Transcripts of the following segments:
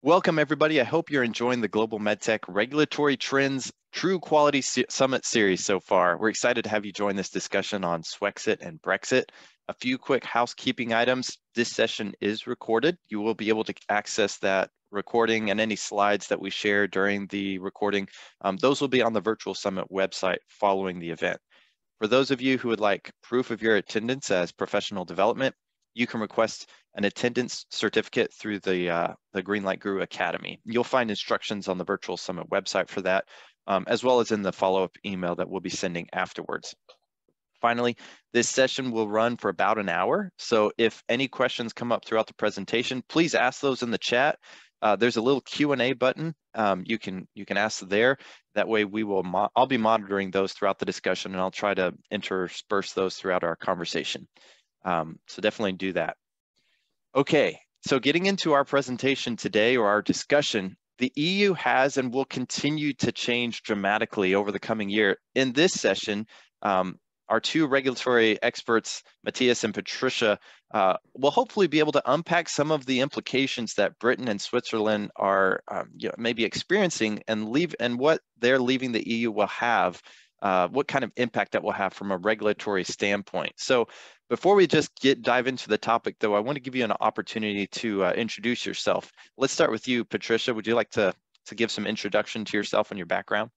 Welcome, everybody. I hope you're enjoying the Global MedTech Regulatory Trends True Quality Summit series so far. We're excited to have you join this discussion on Swexit and Brexit. A few quick housekeeping items. This session is recorded. You will be able to access that recording and any slides that we share during the recording. Those will be on the Virtual Summit website following the event. For those of you who would like proof of your attendance as professional development, you can request an attendance certificate through the Greenlight Guru Academy. You'll find instructions on the Virtual Summit website for that, as well as in the follow-up email that we'll be sending afterwards. Finally, this session will run for about an hour. So if any questions come up throughout the presentation, please ask those in the chat. There's a little Q&A button. You can ask there. That way I'll be monitoring those throughout the discussion, and I'll try to intersperse those throughout our conversation. So definitely do that. Okay, so getting into our presentation today, or our discussion, the EU has and will continue to change dramatically over the coming year. In this session, our two regulatory experts, Matthias and Patricia, will hopefully be able to unpack some of the implications that Britain and Switzerland are maybe experiencing, and what they're leaving the EU will have, what kind of impact that will have from a regulatory standpoint. So before we just dive into the topic, though, I want to give you an opportunity to introduce yourself. Let's start with you, Patricia. Would you like to give some introduction to yourself and your background?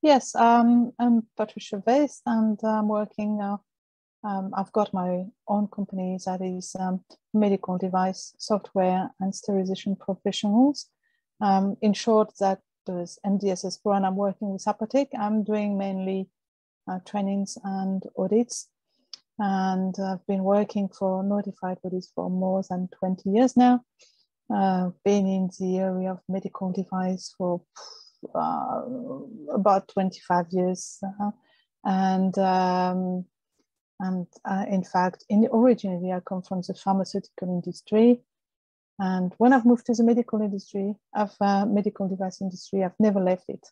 Yes, I'm Patricia West, and I'm working, I've got my own company that is medical device software and sterilization professionals. In short, that is MDSS Pro, and I'm working with Apotec. I'm doing mainly trainings and audits, and I've been working for notified bodies for more than 20 years now. Been in the area of medical device for about 25 years, and in fact, originally I come from the pharmaceutical industry, and when I've moved to the medical industry, medical device industry, I've never left it.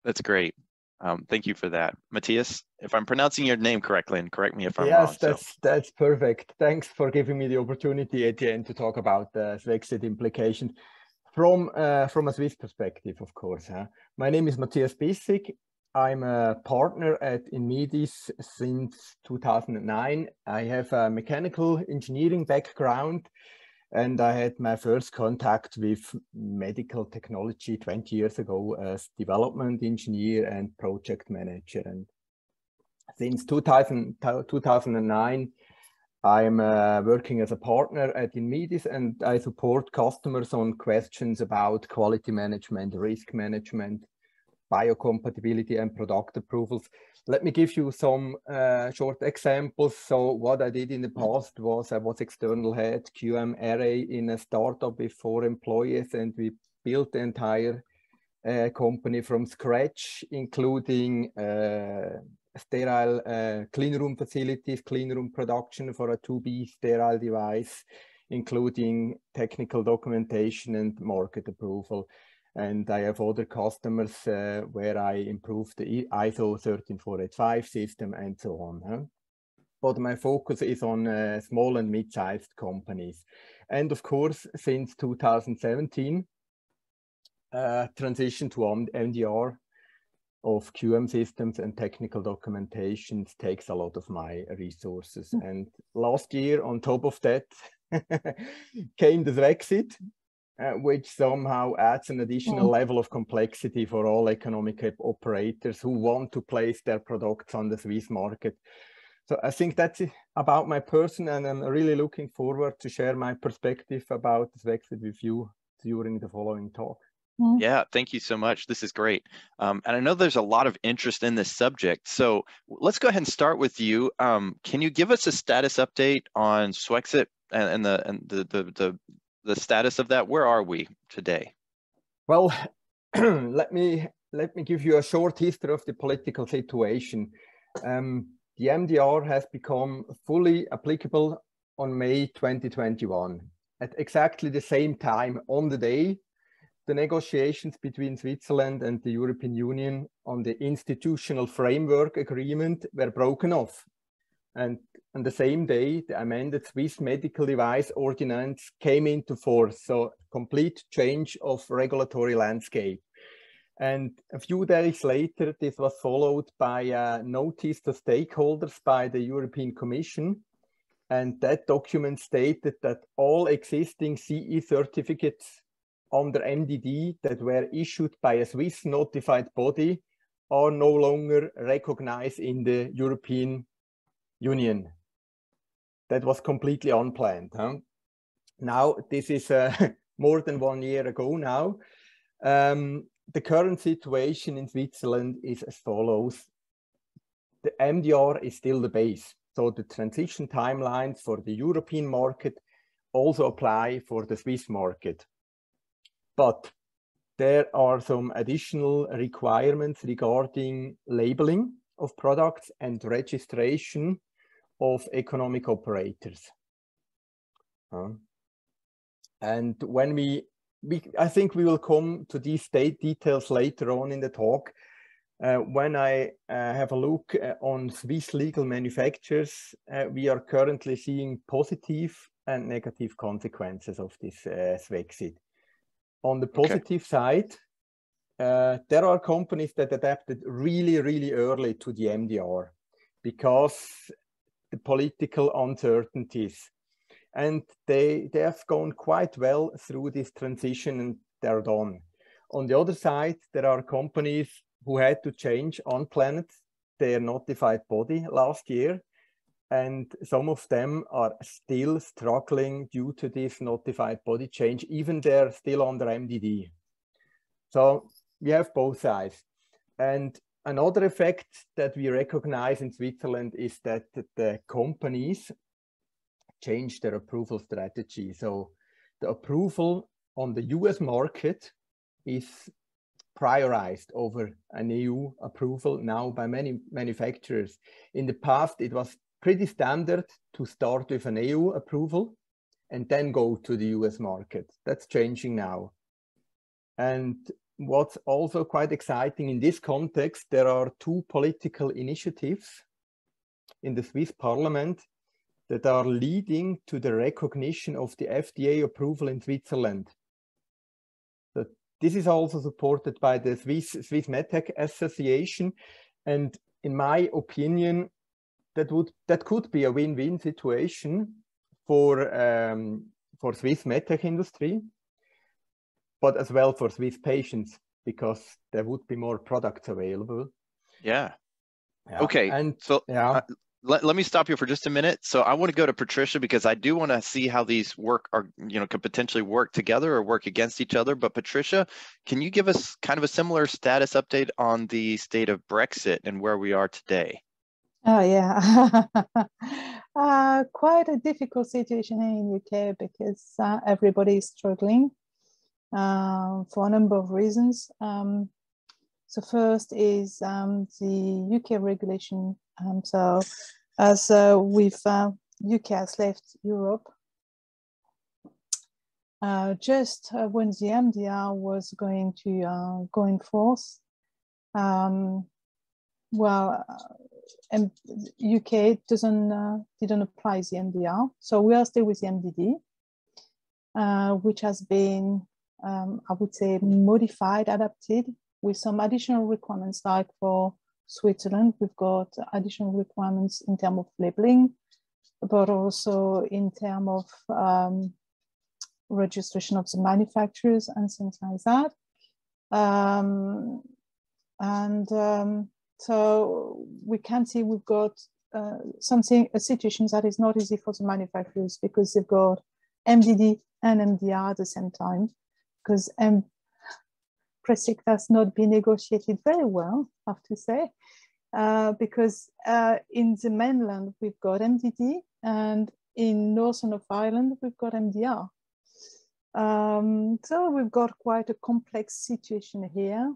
That's great. Thank you for that. Matthias, if I'm pronouncing your name correctly, and correct me if I'm wrong. Yes, that's perfect. Thanks for giving me the opportunity at the end to talk about the Swexit implications from a Swiss perspective, of course. My name is Matthias Bissig. I'm a partner at IVDs since 2009. I have a mechanical engineering background, and I had my first contact with medical technology 20 years ago as development engineer and project manager. And since 2009, I'm working as a partner at IVDs, and I support customers on questions about quality management, risk management, biocompatibility, and product approvals. Let me give you some short examples. So what I did in the past was I was external head QM array in a startup with 4 employees, and we built the entire company from scratch, including sterile clean room facilities, clean room production for a 2B sterile device, including technical documentation and market approval. And I have other customers where I improved the ISO 13485 system and so on. But my focus is on small and mid-sized companies. And of course, since 2017, transition to MDR of QM systems and technical documentation takes a lot of my resources. And last year, on top of that, came the Swexit, which somehow adds an additional level of complexity for all economic operators who want to place their products on the Swiss market. So I think that's about my person, and I'm really looking forward to share my perspective about the Swexit with you during the following talk. Yeah, thank you so much. This is great. And I know there's a lot of interest in this subject. So let's go ahead and start with you. Can you give us a status update on Swexit and the status of that? Where are we today? Well, let me give you a short history of the political situation. The MDR has become fully applicable on May 2021. At exactly the same time, on the day, the negotiations between Switzerland and the European Union on the institutional framework agreement were broken off. And on the same day, the amended Swiss Medical Device Ordinance came into force. So complete change of regulatory landscape. And a few days later, this was followed by a notice to stakeholders by the European Commission. And that document stated that all existing CE certificates under MDD that were issued by a Swiss notified body are no longer recognized in the European Union. That was completely unplanned. Huh? Now, this is more than 1 year ago now. The current situation in Switzerland is as follows. The MDR is still the base. So the transition timelines for the European market also apply for the Swiss market. But there are some additional requirements regarding labeling of products and registration of economic operators. And when I think we will come to these details later on in the talk. When I have a look on Swiss legal manufacturers, we are currently seeing positive and negative consequences of this Swexit. On the positive side, there are companies that adapted really, really early to the MDR because the political uncertainties. And they have gone quite well through this transition and they're done. On the other side, there are companies who had to change unplanned their notified body last year. And some of them are still struggling due to this notified body change, even they're still under MDD. So we have both sides. And another effect that we recognize in Switzerland is that the companies change their approval strategy. So the approval on the US market is prioritized over an EU approval now by many manufacturers. In the past, it was pretty standard to start with an EU approval and then go to the US market. That's changing now. And what's also quite exciting in this context, there are two political initiatives in the Swiss parliament that are leading to the recognition of the FDA approval in Switzerland. So this is also supported by the Swiss MedTech Association. And in my opinion, that could be a win-win situation for Swiss MedTech industry, but as well for Swiss patients, because there would be more products available. Yeah. Okay. And so let me stop you for just a minute. So I want to go to Patricia because I do want to see how these could potentially work together or work against each other. But Patricia, can you give us kind of a similar status update on the state of Brexit and where we are today? Oh yeah, quite a difficult situation in UK because everybody is struggling for a number of reasons. So first is the UK regulation. So as UK has left Europe, just when the MDR was going to go in force, and UK didn't apply the MDR, so we are still with the MDD, which has been, I would say, modified, adapted with some additional requirements. Like for Switzerland, we've got additional requirements in terms of labeling, but also in terms of registration of the manufacturers and things like that. So we can see we've got a situation that is not easy for the manufacturers because they've got MDD and MDR at the same time, because Brexit has not been negotiated very well, I have to say, because in the mainland we've got MDD and in Northern of Ireland we've got MDR. So we've got quite a complex situation here.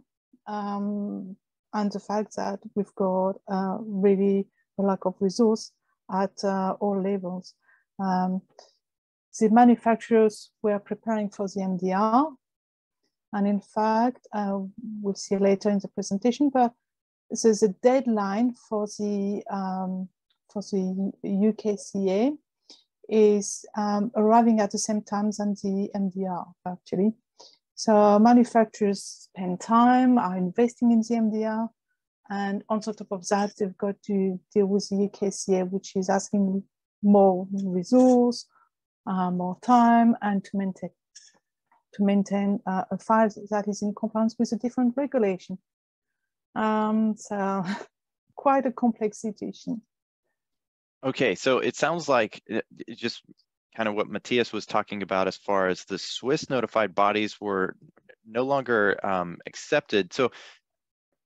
And the fact that we've got really a lack of resource at all levels. The manufacturers were preparing for the MDR. And in fact, we'll see later in the presentation, but there's a deadline for the for the UKCA is arriving at the same time as the MDR, actually. So manufacturers spend time, are investing in the MDR, and on top of that, they've got to deal with the UKCA, which is asking more resource, more time, and to maintain a file that is in compliance with a different regulation. So quite a complex situation. Okay, so it sounds like just kind of what Matthias was talking about as far as the Swiss notified bodies were no longer accepted. So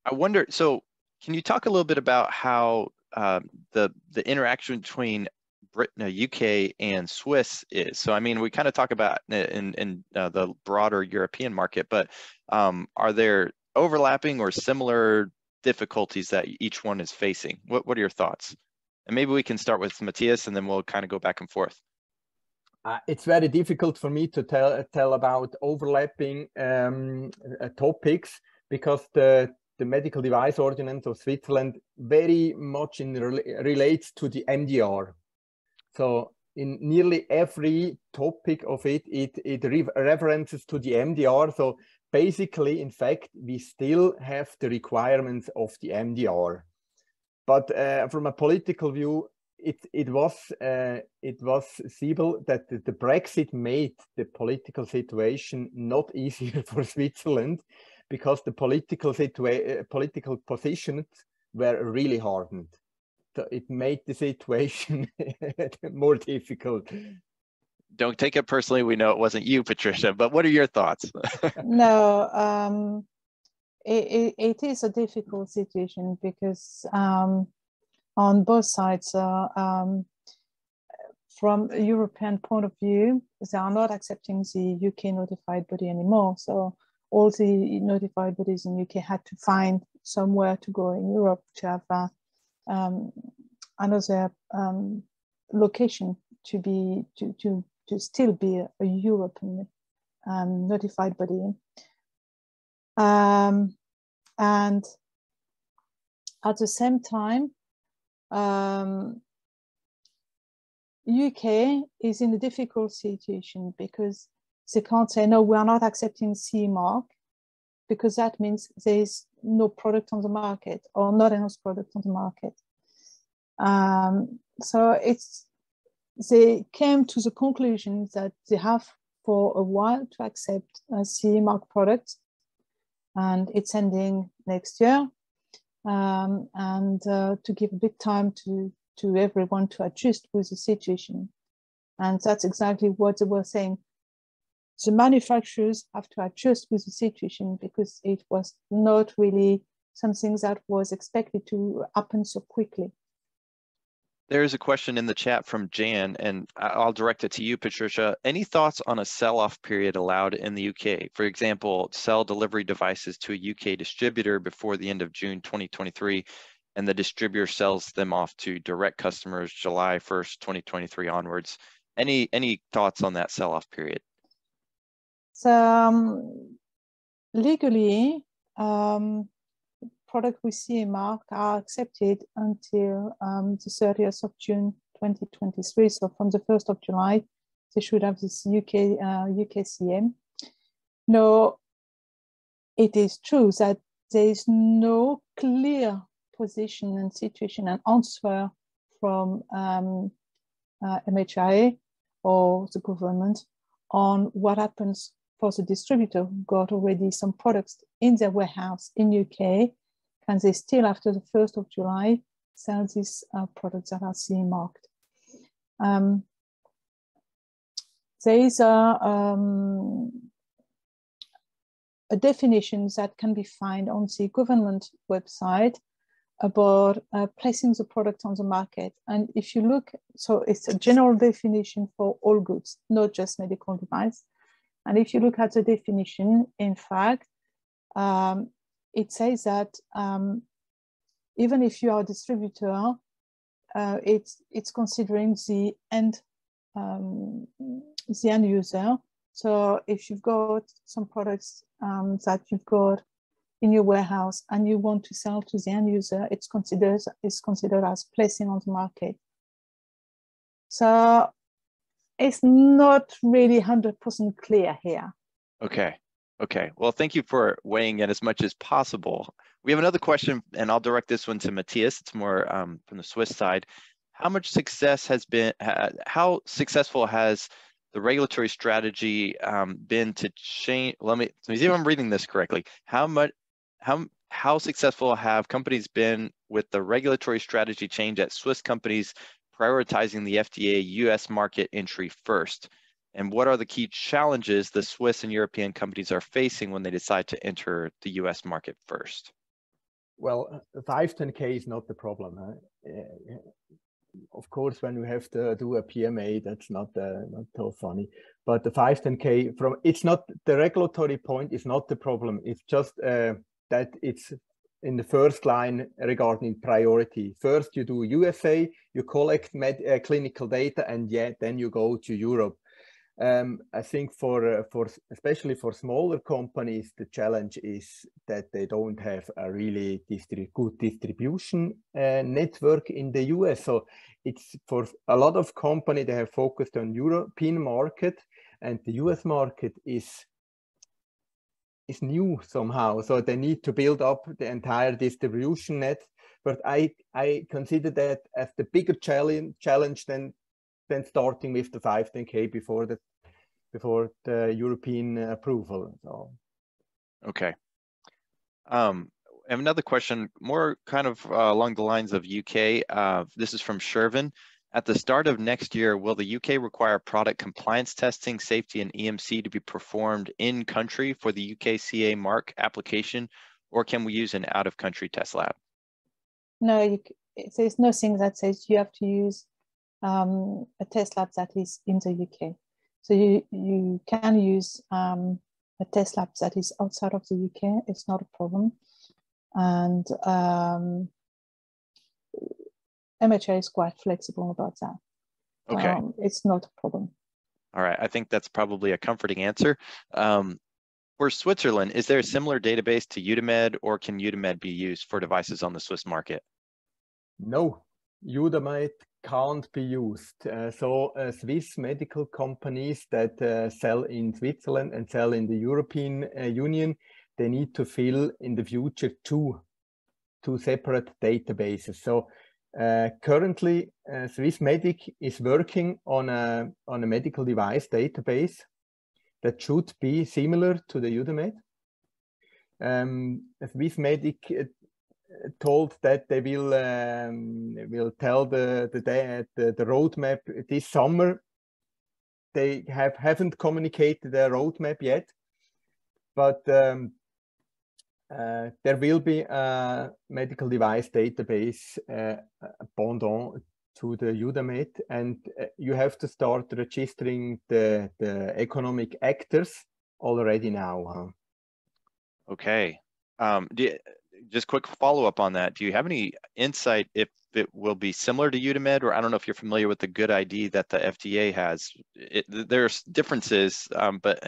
I wonder, so can you talk a little bit about how the interaction between UK and Swiss is? So I mean, we kind of talk about in the broader European market, but are there overlapping or similar difficulties that each one is facing? What are your thoughts? And maybe we can start with Matthias, and then we'll kind of go back and forth. It's very difficult for me to tell about overlapping topics, because the medical device ordinance of Switzerland very much relates to the MDR. So in nearly every topic of it references to the MDR. So basically, in fact, we still have the requirements of the MDR. But from a political view, it was feasible that the Brexit made the political situation not easier for Switzerland, because the political positions were really hardened. So it made the situation more difficult. Don't take it personally. We know it wasn't you, Patricia, but what are your thoughts? No, it is a difficult situation, because on both sides, from a European point of view, they are not accepting the UK notified body anymore. So all the notified bodies in UK had to find somewhere to go in Europe to have another location to still be a European notified body. And at the same time, UK is in a difficult situation, because they can't say, no, we are not accepting CE mark, because that means there is no product on the market, or not enough product on the market. So they came to the conclusion that they have for a while to accept a CE mark product, and it's ending next year, and to give a bit time to everyone to adjust with the situation. And that's exactly what they were saying. The manufacturers have to adjust with the situation, because it was not really something that was expected to happen so quickly. There's a question in the chat from Jan, and I'll direct it to you, Patricia. Any thoughts on a sell-off period allowed in the UK? For example, sell delivery devices to a UK distributor before the end of June 2023, and the distributor sells them off to direct customers July 1st, 2023 onwards. Any thoughts on that sell-off period? So legally, products with CE mark are accepted until the 30th of June 2023. So from the 1st of July, they should have this UKCA. Now, it is true that there is no clear position and situation and answer from MHRA or the government on what happens for the distributor who got already some products in their warehouse in UK. Can they still, after the 1st of July, sell these products that are CE marked? There is a definition that can be found on the government website about placing the product on the market. And if you look, so it's a general definition for all goods, not just medical device. And if you look at the definition, in fact, it says that even if you are a distributor, it's considering the end user. So if you've got some products that you've got in your warehouse and you want to sell to the end user, it's considered as placing on the market. So it's not really 100% clear here. Okay. Okay. Well, thank you for weighing in as much as possible. We have another question, and I'll direct this one to Matthias. It's more from the Swiss side. How much success has been, how successful has the regulatory strategy been to change? Let me see if I'm reading this correctly. How successful have companies been with the regulatory strategy change at Swiss companies prioritizing the FDA US market entry first? And what are the key challenges the Swiss and European companies are facing when they decide to enter the US market first? Well, 510K is not the problem. Of course, when you have to do a PMA, that's not so funny. But the 510K, it's not, the regulatory point is not the problem. It's just that it's in the first line regarding priority. First, you do USA, you collect clinical data, and then you go to Europe. I think for especially for smaller companies, the challenge is that they don't have a really good distribution network in the US. So it's for a lot of companies, they have focused on European market, and the US market is new somehow. So they need to build up the entire distribution net. But I consider that as the bigger challenge than starting with the 510K before the European approval. So. Okay. I have another question, more kind of along the lines of UK. This is from Shervin. At the start of next year, will the UK require product compliance testing, safety, and EMC to be performed in country for the UKCA mark application, or can we use an out-of-country test lab? No, there's nothing that says you have to use a test lab that is in the UK. So you can use a test lab that is outside of the UK. It's not a problem. And MHA is quite flexible about that. Okay. It's not a problem. All right. I think that's probably a comforting answer. For Switzerland, is there a similar database to Udamed, or can Udamed be used for devices on the Swiss market? No, Udamed can't be used. So Swiss medical companies that sell in Switzerland and sell in the European Union, they need to fill in the future two separate databases. So currently, Swissmedic is working on a medical device database that should be similar to the Udamed. Swissmedic told that they will tell the roadmap this summer. They haven't communicated their roadmap yet, but there will be a medical device database pendant to the Udamed, and you have to start registering the economic actors already now. Okay. Just quick follow-up on that. Do you have any insight if it will be similar to Udamed, or I don't know if you're familiar with the good ID that the FDA has? There's differences, but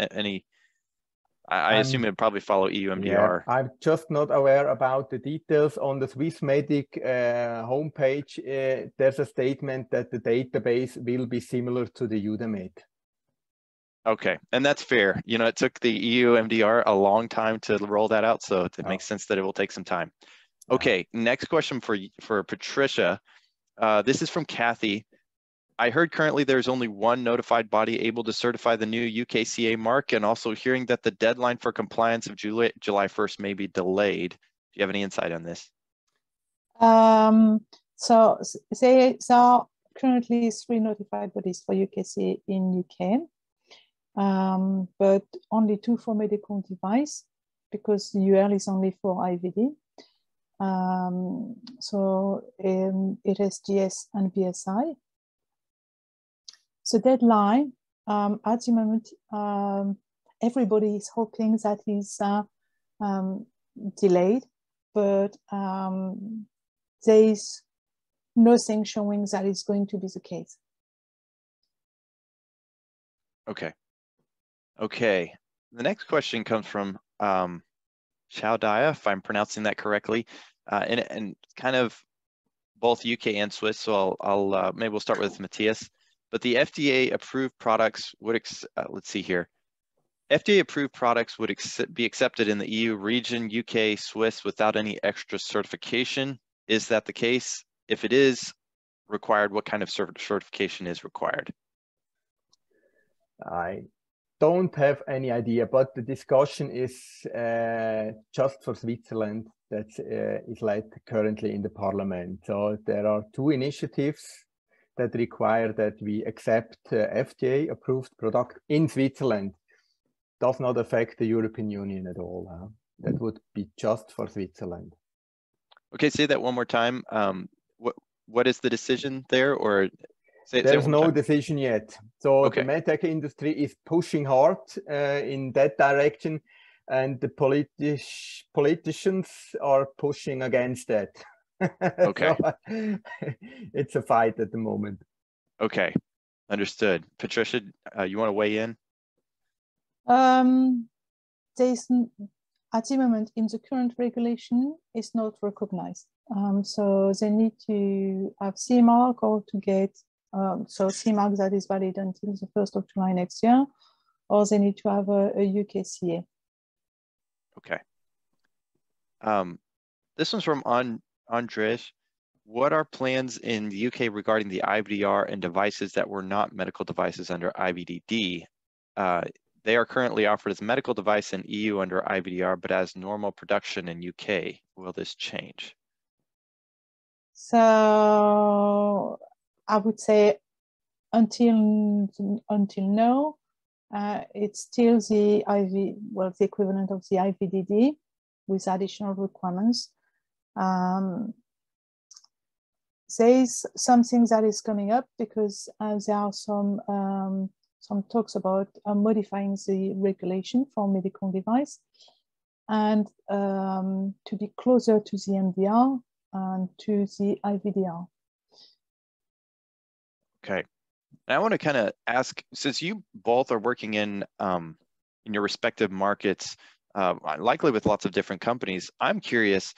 I assume it'd probably follow EU MDR. Yeah, I'm just not aware about the details. On the Swissmedic homepage, there's a statement that the database will be similar to the Udamed. Okay, and that's fair. You know, it took the EU MDR a long time to roll that out, so it makes sense that it will take some time. Okay, next question for Patricia. This is from Kathy. I heard currently there's only one notified body able to certify the new UKCA mark, and also hearing that the deadline for compliance of July 1st may be delayed. Do you have any insight on this? So there are currently 3 notified bodies for UKCA in UK, but only 2 for medical device, because the UL is only for IVD. So it is GS and BSI. So deadline, at the moment, everybody is hoping that is delayed, but there is nothing showing that it's going to be the case. Okay. Okay. The next question comes from Chowdaya, if I'm pronouncing that correctly, and kind of both UK and Swiss. So I'll maybe we'll start with Matthias. But the FDA approved products would let's see here. FDA approved products would be accepted in the EU region, UK, Swiss without any extra certification. Is that the case? If it is required, what kind of certification is required? I don't have any idea, but the discussion is just for Switzerland that is led currently in the parliament. So there are two initiatives that require that we accept FDA approved product in Switzerland. Does not affect the European Union at all. That would be just for Switzerland. Okay, say that one more time. What is the decision there, or there's no decision yet. So okay. The MedTech industry is pushing hard in that direction, and the politicians are pushing against that. Okay. So, it's a fight at the moment. Okay, understood. Patricia, you want to weigh in? There's at the moment in the current regulation is not recognized. So they need to have CE mark or to get so CE mark that is valid until the 1st of July next year, or they need to have a UKCA. Okay. This one's from Andres. What are plans in the UK regarding the IVDR and devices that were not medical devices under IVDD? They are currently offered as medical device in EU under IVDR, but as normal production in UK. Will this change? So I would say until now, it's still the the equivalent of the IVDD with additional requirements. There is something that is coming up because there are some talks about modifying the regulation for medical device and to be closer to the MDR and to the IVDR. Okay. And I want to kind of ask, since you both are working in your respective markets, likely with lots of different companies, I'm curious,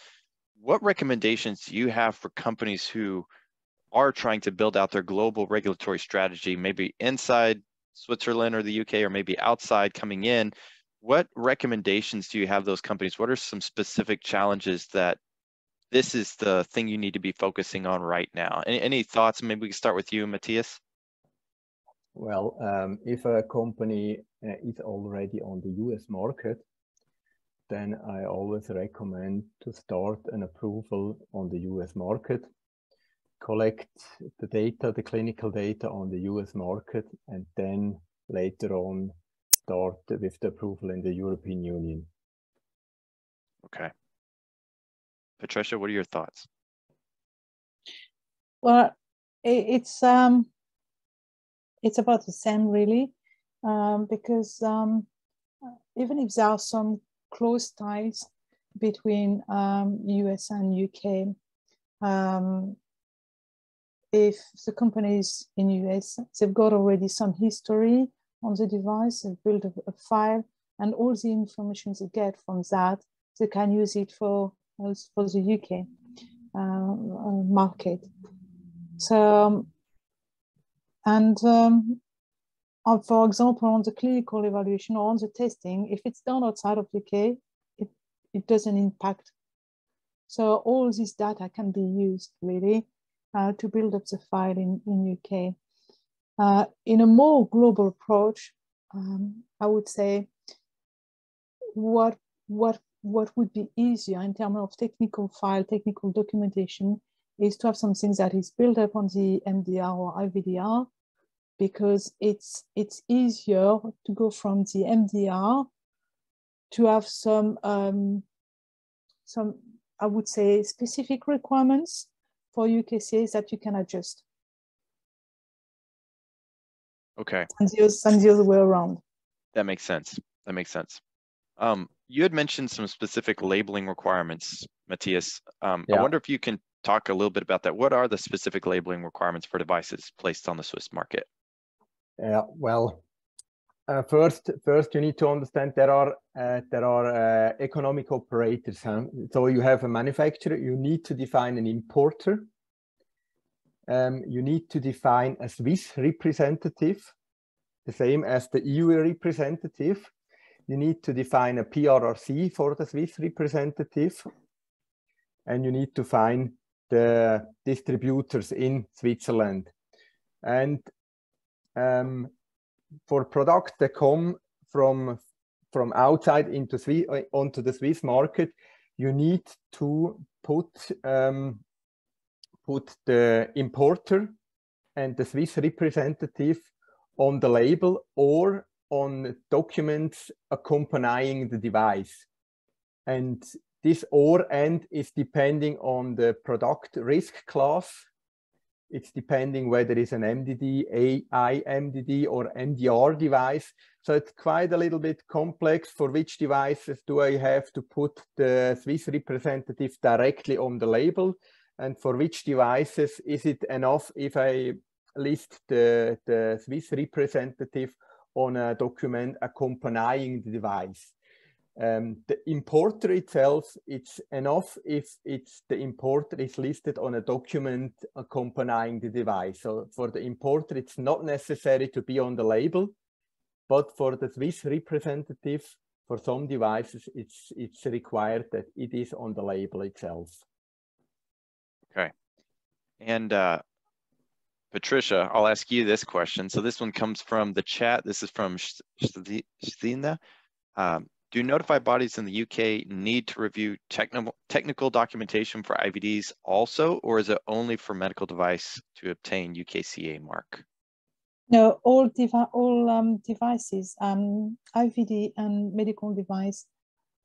what recommendations do you have for companies who are trying to build out their global regulatory strategy, maybe inside Switzerland or the UK, or maybe outside coming in? What recommendations do you have those companies? What are some specific challenges that this is the thing you need to be focusing on right now? Any thoughts? Maybe we can start with you, Matthias. Well, if a company is already on the US market, then I always recommend to start an approval on the US market, collect the data, the clinical data on the US market, and then later on start with the approval in the European Union. Okay. Patricia, what are your thoughts? Well, it's about the same really, because even if there are some close ties between US and UK, if the companies in US, they've got already some history on the device, they've built a file, and all the information they get from that, they can use it for the UK market. So, for example, on the clinical evaluation or on the testing, if it's done outside of UK, it doesn't impact. So all this data can be used really to build up the file in UK. In a more global approach, I would say what would be easier in terms of technical file, technical documentation, is to have something that is built up on the MDR or IVDR, because it's easier to go from the MDR to have some I would say specific requirements for UKCAs that you can adjust. Okay. And the other way around. That makes sense. That makes sense. You had mentioned some specific labeling requirements, Matthias. I wonder if you can talk a little bit about that. What are the specific labeling requirements for devices placed on the Swiss market? Yeah, well, First, you need to understand there are economic operators. Huh? So you have a manufacturer. You need to define an importer. You need to define a Swiss representative, the same as the EU representative. You need to define a PRRC for the Swiss representative, and you need to find the distributors in Switzerland. And for products that come from outside onto the Swiss market, you need to put the importer and the Swiss representative on the label or on documents accompanying the device. And this or and is depending on the product risk class. It's depending whether it's an MDD, AIMDD or MDR device. So it's quite a little bit complex. For which devices do I have to put the Swiss representative directly on the label? And for which devices is it enough if I list the Swiss representative on a document accompanying the device? The importer itself, it's enough if the importer is listed on a document accompanying the device. So for the importer, it's not necessary to be on the label, but for the Swiss representative, for some devices, it's required that it is on the label itself. Okay. And Patricia, I'll ask you this question. So this one comes from the chat. This is from Stina. Do notified bodies in the UK need to review technical documentation for IVDs also, or is it only for medical device to obtain UKCA mark? No, all devices, IVD and medical device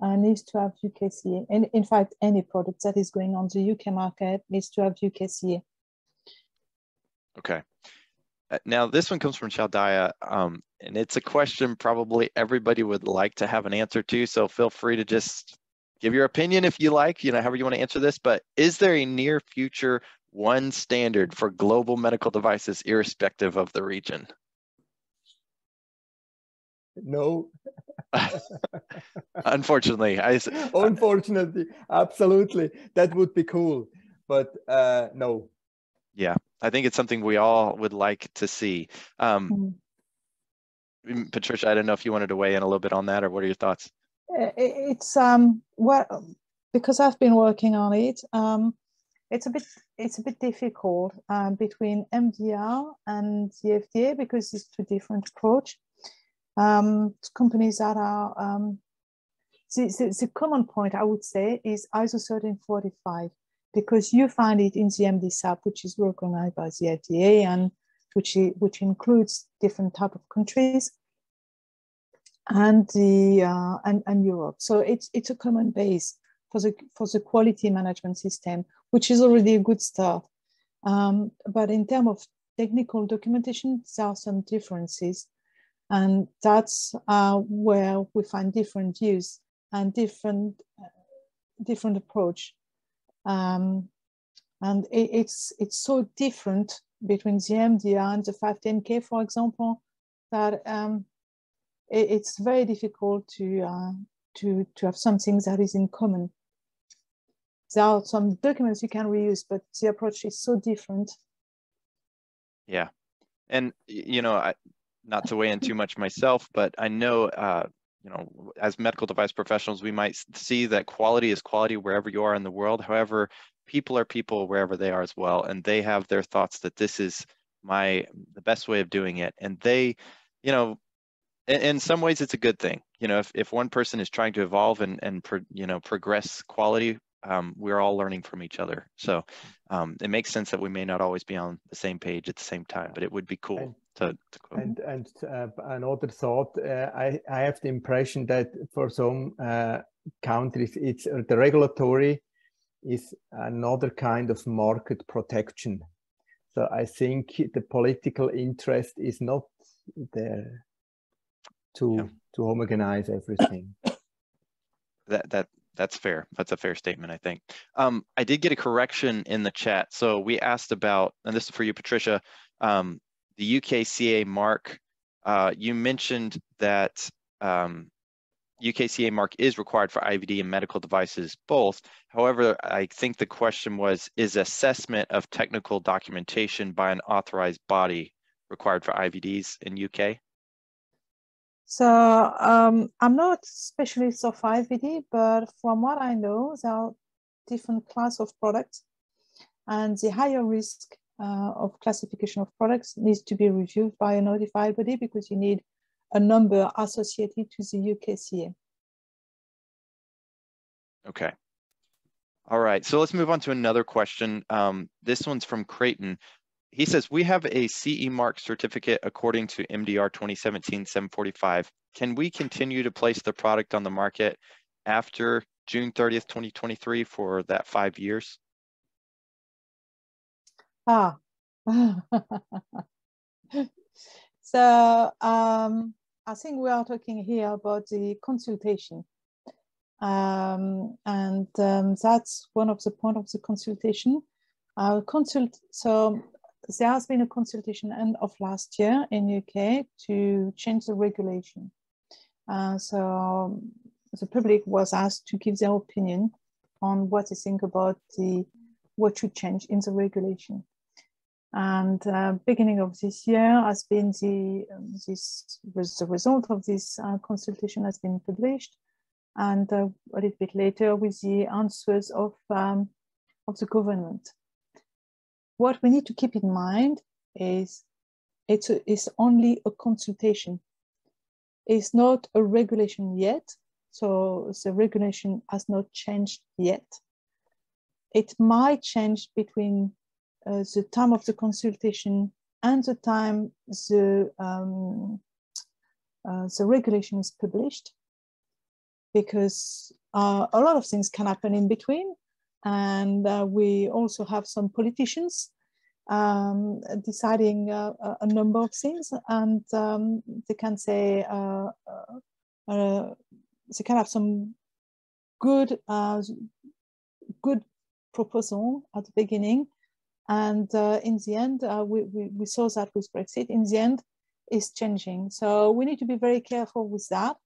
needs to have UKCA. And in fact, any product that is going on the UK market needs to have UKCA. Okay. Now, this one comes from Chaldaya, and it's a question probably everybody would like to have an answer to. So feel free to just give your opinion if you like, however you want to answer this. But is there a near future one standard for global medical devices, irrespective of the region? No. Unfortunately. Unfortunately, absolutely. That would be cool, but no. Yeah, I think it's something we all would like to see. Patricia, I don't know if you wanted to weigh in a little bit on that, or what are your thoughts? It's well, because I've been working on it. It's a bit difficult between MDR and the FDA because it's two different approach. Companies that are the common point I would say is ISO 13485. Because you find it in the MDSAP, which is recognized by the FDA and which includes different type of countries, and and Europe. So it's a common base for the quality management system, which is already a good start. But in terms of technical documentation, there are some differences, and that's where we find different views and different approach. And it's so different between the MDR and the 510K, for example, that it's very difficult to have something that is in common. There are some documents you can reuse, but the approach is so different. Yeah, and not to weigh in too much myself, but I know as medical device professionals, we might see that quality is quality wherever you are in the world. However, people are people wherever they are as well, and they have their thoughts that this is the best way of doing it. And they, in some ways, it's a good thing. If one person is trying to evolve and progress quality, we're all learning from each other. So it makes sense that we may not always be on the same page at the same time, but it would be cool. And another thought, I have the impression that for some countries, it's the regulatory is another kind of market protection. So I think the political interest is not there to homogenize everything. That's fair. That's a fair statement, I think. I did get a correction in the chat. So we asked about, and this is for you, Patricia, the UKCA mark You mentioned that UKCA mark is required for IVD and medical devices both. However, I think the question was, is assessment of technical documentation by an authorized body required for IVDs in UK? So I'm not specialist of IVD, but from what I know, there are different class of products, and the higher risk of classification of products needs to be reviewed by a notified body because you need a number associated to the UKCA. Okay. All right, so let's move on to another question. This one's from Creighton. He says, we have a CE mark certificate according to MDR 2017-745. Can we continue to place the product on the market after June 30th, 2023 for that 5 years? So I think we are talking here about the consultation. That's one of the points of the consultation. So there has been a consultation end of last year in UK to change the regulation. So the public was asked to give their opinion on what they think about what should change in the regulation. And beginning of this year has been the result of this consultation has been published, and a little bit later with the answers of the government. What we need to keep in mind is it's only a consultation. It's not a regulation yet, so the regulation has not changed yet. It might change between the time of the consultation and the time the regulation is published, because a lot of things can happen in between. And we also have some politicians deciding a number of things, and they can say, they can have some good proposal at the beginning. And in the end, we saw that with Brexit, in the end, is changing. So we need to be very careful with that.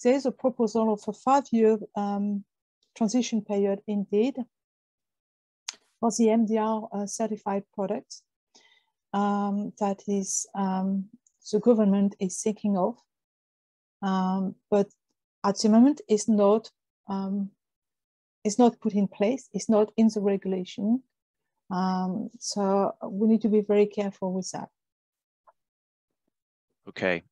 There is a proposal of a 5-year transition period indeed for the MDR certified products that is the government is thinking of, but at the moment it's not put in place, it's not in the regulation. So we need to be very careful with that. Okay.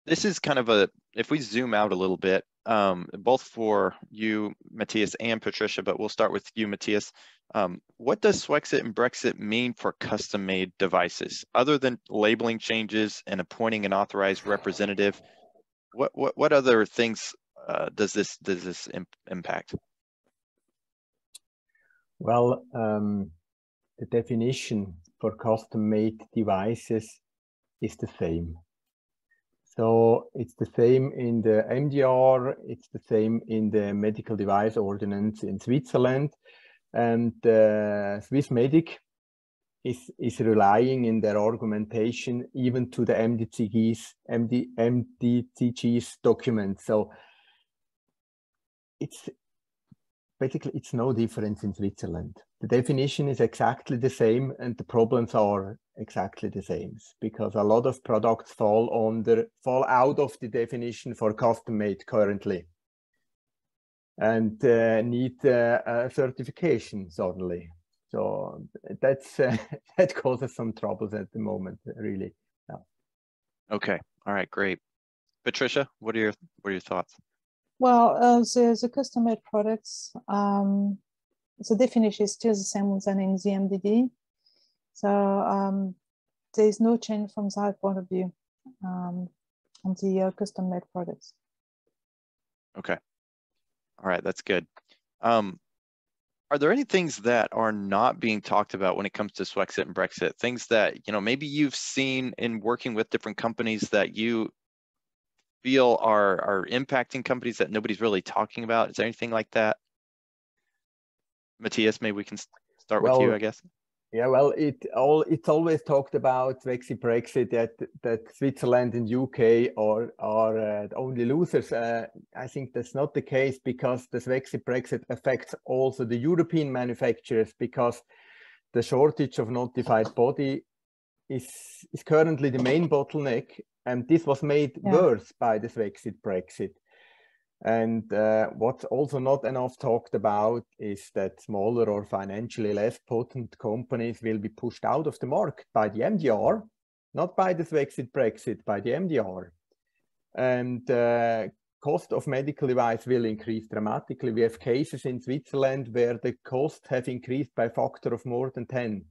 This is kind of if we zoom out a little bit, both for you, Matthias, and Patricia, but we'll start with you, Matthias. What does Swexit and Brexit mean for custom-made devices? Other than labeling changes and appointing an authorized representative, what other things does this impact? Well, the definition for custom-made devices is the same. So it's the same in the MDR, it's the same in the medical device ordinance in Switzerland, and Swissmedic is relying in their argumentation even to the MDCG's document. So it's basically, it's no difference in Switzerland. The definition is exactly the same, and the problems are exactly the same, because a lot of products fall out of the definition for custom made currently, and need a certification suddenly. So that's that causes some troubles at the moment, really. Yeah. Okay. All right. Great. Patricia, what are your thoughts? Well, the custom-made products, the definition is still the same as in the MDD. So there is no change from that point of view on the custom-made products. Okay. All right, that's good. Are there any things that are not being talked about when it comes to Swexit and Brexit? Things that, maybe you've seen in working with different companies that you feel are impacting companies that nobody's really talking about? Is there anything like that? Matthias, maybe we can start with you, I guess. Yeah, well, it's always talked about Brexit that Switzerland and UK are the only losers. I think that's not the case, because the Brexit affects also the European manufacturers, because the shortage of notified body is currently the main bottleneck, and this was made worse by the Brexit. And what's also not enough talked about is that smaller or financially less potent companies will be pushed out of the market by the MDR, not by the Brexit, by the MDR. And cost of medical device will increase dramatically. We have cases in Switzerland where the costs have increased by a factor of more than 10.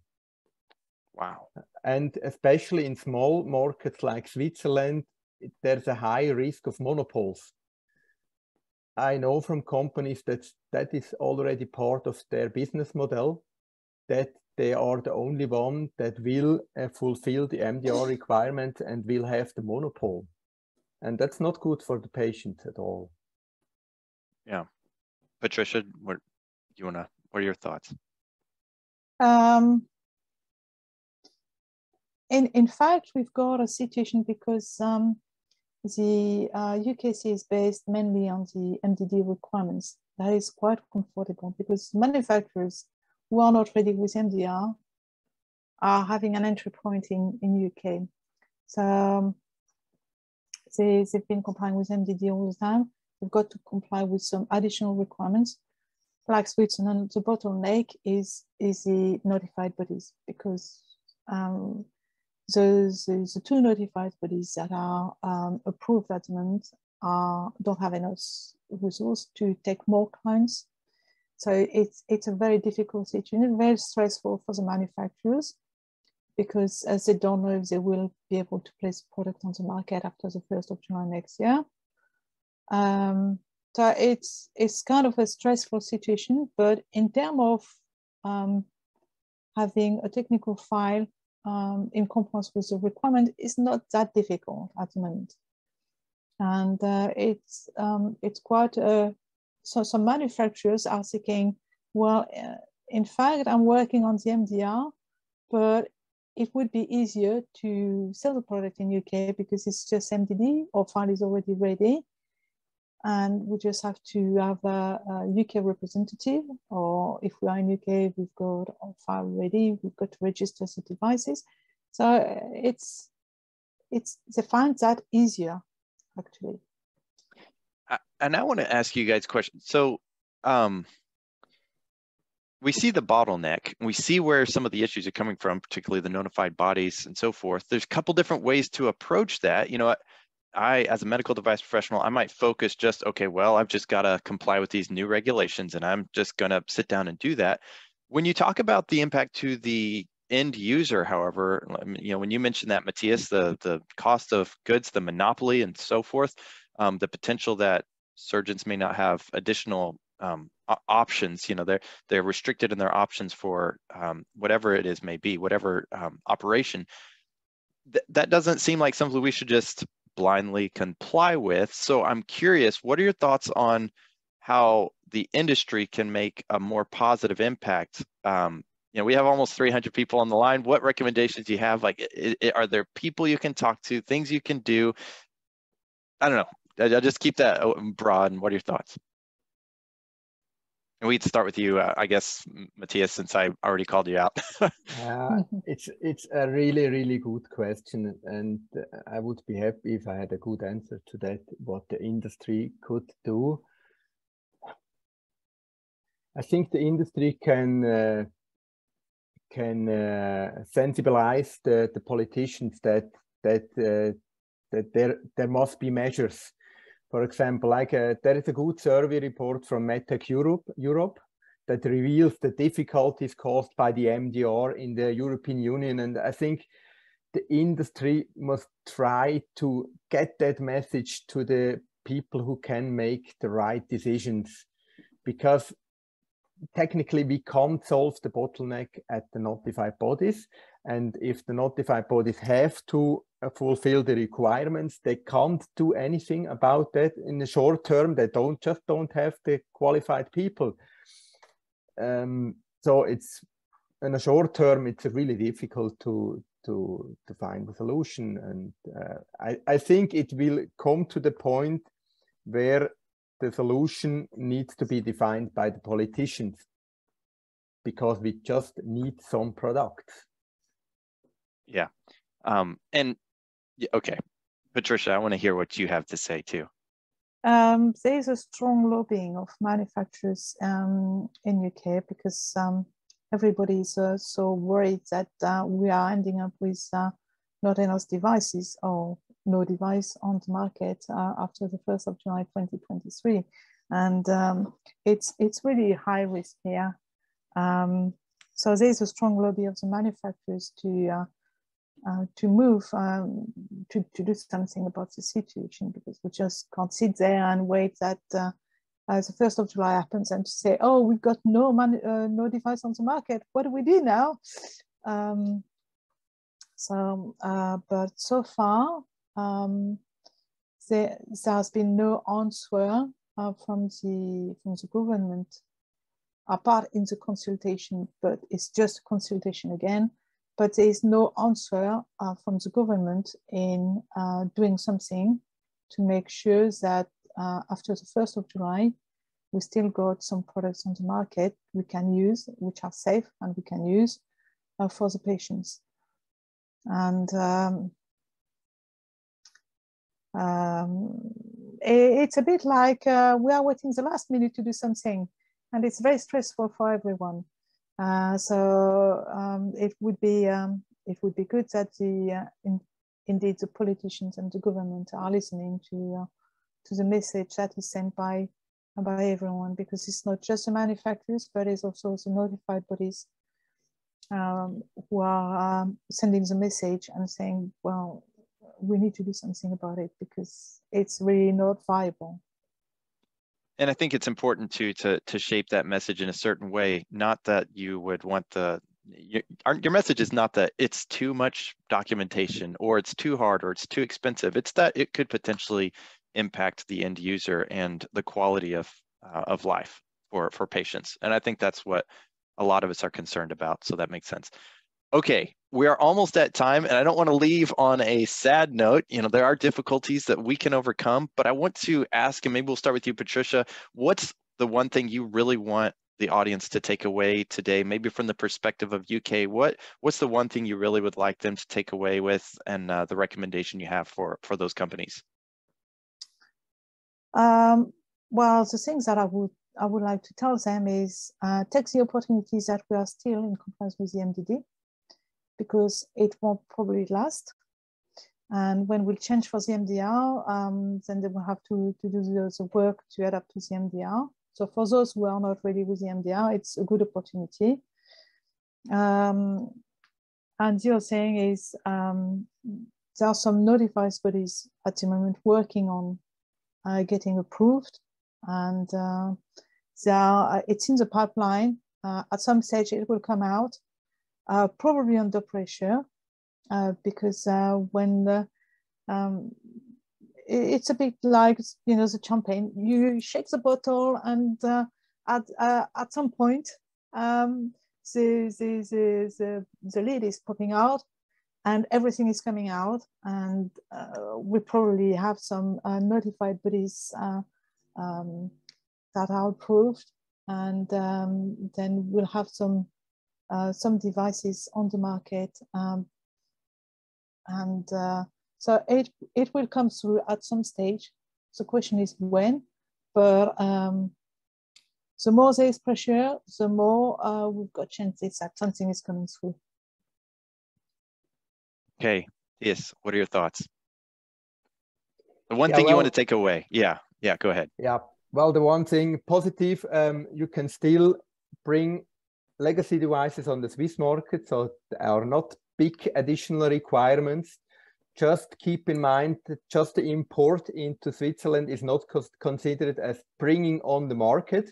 Wow. And especially in small markets like Switzerland, there's a high risk of monopoles. I know from companies that is already part of their business model, that they are the only one that will fulfill the MDR requirement and will have the monopole. And that's not good for the patient at all. Yeah. Patricia, what are your thoughts? In fact, we've got a situation because the UKC is based mainly on the MDD requirements. That is quite comfortable, because manufacturers who are not ready with MDR are having an entry point in UK. So they've been complying with MDD all the time. They've got to comply with some additional requirements. Like Switzerland, the bottleneck is the notified bodies, because the two notified bodies that are approved at the moment don't have enough resource to take more clients. So it's a very difficult situation, very stressful for the manufacturers, because as they don't know if they will be able to place product on the market after the 1st of July next year. So it's kind of a stressful situation, but in terms of having a technical file in compliance with the requirement is not that difficult at the moment. And it's quite, so some manufacturers are thinking, well, in fact, I'm working on the MDR, but it would be easier to sell the product in UK because it's just MDD, or file is already ready. And we just have to have a UK representative, or if we are in UK, we've got our file ready, we've got to register the devices. So they find that easier, actually. And I want to ask you guys a question. So we see the bottleneck, we see where some of the issues are coming from, particularly the notified bodies and so forth. There's a couple different ways to approach that. You know, I, as a medical device professional, I might focus just, okay, well, I've just got to comply with these new regulations and I'm just going to sit down and do that. When you talk about the impact to the end user, however, you know, when you mentioned that, Matthias, the cost of goods, the monopoly and so forth, the potential that surgeons may not have additional options, you know, they're restricted in their options for whatever it is may be, whatever operation, that doesn't seem like something we should just blindly comply with. So I'm curious, what are your thoughts on how the industry can make a more positive impact? You know, we have almost 300 people on the line. What recommendations do you have? Like, are there people you can talk to, things you can do? I don't know. I'll just keep that broad. And what are your thoughts? And we'd start with you, I guess, Matthias, since I already called you out. It's a really, really good question. And I would be happy if I had a good answer to that, what the industry could do. I think the industry can sensibilize the politicians that there must be measures. For example, like there is a good survey report from MedTech Europe that reveals the difficulties caused by the MDR in the European Union. And I think the industry must try to get that message to the people who can make the right decisions, because technically we can't solve the bottleneck at the notified bodies. And if the notified bodies have to fulfill the requirements, they can't do anything about that in the short term. They don't have the qualified people. So it's in a short term, it's really difficult to find a solution. And I think it will come to the point where the solution needs to be defined by the politicians, because we just need some products. Yeah. Okay, Patricia, I want to hear what you have to say too. There is a strong lobbying of manufacturers in UK, because everybody is so worried that we are ending up with not enough devices or no device on the market after the 1st of July 2023. And it's really high risk here. So there's a strong lobby of the manufacturers to move, to do something about the situation, because we just can't sit there and wait that the 1st of July happens and to say, oh, we've got no device on the market. What do we do now? But so far, there has been no answer from the government, apart in the consultation, but it's just a consultation again. But there is no answer from the government in doing something to make sure that after the 1st of July, we still got some products on the market we can use, which are safe and we can use for the patients. And it's a bit like we are waiting the last minute to do something, and it's very stressful for everyone. It would be good that indeed the politicians and the government are listening to the message that is sent by everyone, because it's not just the manufacturers, but it's also the notified bodies who are sending the message and saying, well, we need to do something about it because it's really not viable. And I think it's important to shape that message in a certain way. Not that you would want your message is not that it's too much documentation or it's too hard or it's too expensive. It's that it could potentially impact the end user and the quality of life for patients. And I think that's what a lot of us are concerned about. So that makes sense. Okay, we are almost at time, and I don't want to leave on a sad note. You know, there are difficulties that we can overcome, but I want to ask, and maybe we'll start with you, Patricia, what's the one thing you really want the audience to take away today, maybe from the perspective of UK? What's the one thing you really would like them to take away with, and the recommendation you have for those companies? Well, the things that I would like to tell them is take the opportunities that we are still in compliance with the MDD, because it won't probably last. And when we change for the MDR, then they will have to do the work to adapt to the MDR. So for those who are not ready with the MDR, it's a good opportunity. And the other thing is there are some notified bodies at the moment working on getting approved. And it's in the pipeline. At some stage, it will come out. Probably under pressure, because when it's a bit like, you know, the champagne. You shake the bottle, and at some point, the lid is popping out, and everything is coming out, and we probably have some notified bodies that are approved, and then we'll have some devices on the market, so it will come through at some stage. The question is when, but the more there is pressure, the more we've got chances that something is coming through. Okay, yes, what are your thoughts? The one thing you want to take away? Yeah, go ahead. Yeah, well, the one thing positive, you can still bring legacy devices on the Swiss market, so there are not big additional requirements. Just keep in mind that just the import into Switzerland is not considered as bringing on the market.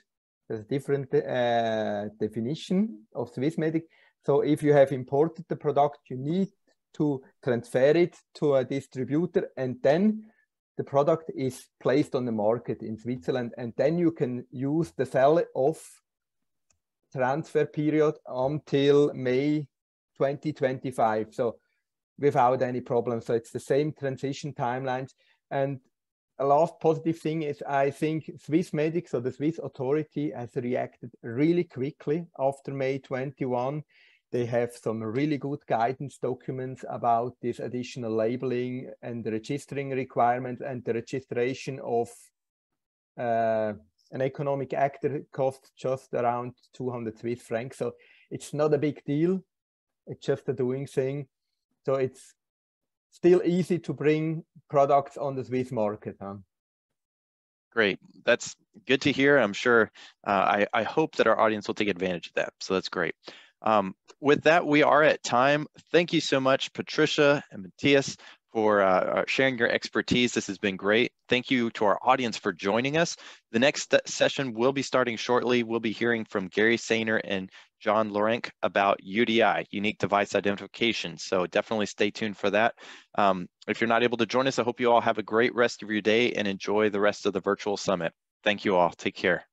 There's a different definition of Swissmedic. So if you have imported the product, you need to transfer it to a distributor, and then the product is placed on the market in Switzerland, and then you can use the Selloff transfer period until May 2025. So without any problem. So it's the same transition timelines. And a last positive thing is I think Swissmedic, so the Swiss authority, has reacted really quickly after May 21. They have some really good guidance documents about this additional labeling and the registering requirements, and the registration of an economic actor costs just around 200 Swiss francs. So it's not a big deal. It's just a doing thing. So it's still easy to bring products on the Swiss market. Huh? Great. That's good to hear. I'm sure, I hope that our audience will take advantage of that. So that's great. With that, we are at time. Thank you so much, Patricia and Matthias, for sharing your expertise. This has been great. Thank you to our audience for joining us. The next session will be starting shortly. We'll be hearing from Gary Sainer and John Lorenk about UDI, Unique Device Identification. So definitely stay tuned for that. If you're not able to join us, I hope you all have a great rest of your day and enjoy the rest of the virtual summit. Thank you all. Take care.